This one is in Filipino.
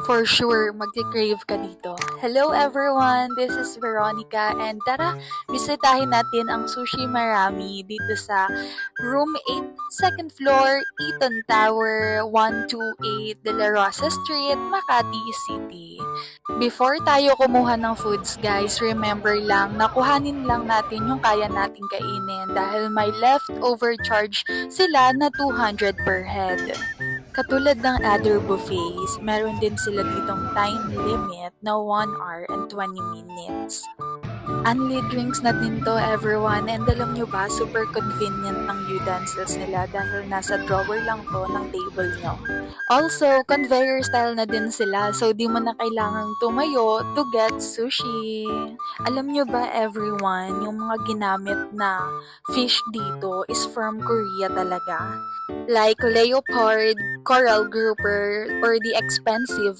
For sure, magti-crave ka dito. Hello everyone, this is Veronica and tara, bisitahin natin ang Sushi Marami dito sa Room 8, second floor, Eaton Tower, 128 De La Rosa Street, Makati City. Before tayo kumuha ng foods guys, remember lang na kuhanin lang natin yung kaya nating kainin dahil may leftover charge sila na 200 per head. Katulad ng other buffets, meron din sila ditong time limit na 1 hour and 20 minutes. Only drinks na din to everyone and alam nyo ba, super convenient ng utensils nila dahil nasa drawer lang to ng table nyo. Also, conveyor style na din sila so di mo na kailangang tumayo to get sushi. Alam nyo ba everyone, yung mga ginamit na fish dito is from Korea talaga. Like leopard, coral grouper, or the expensive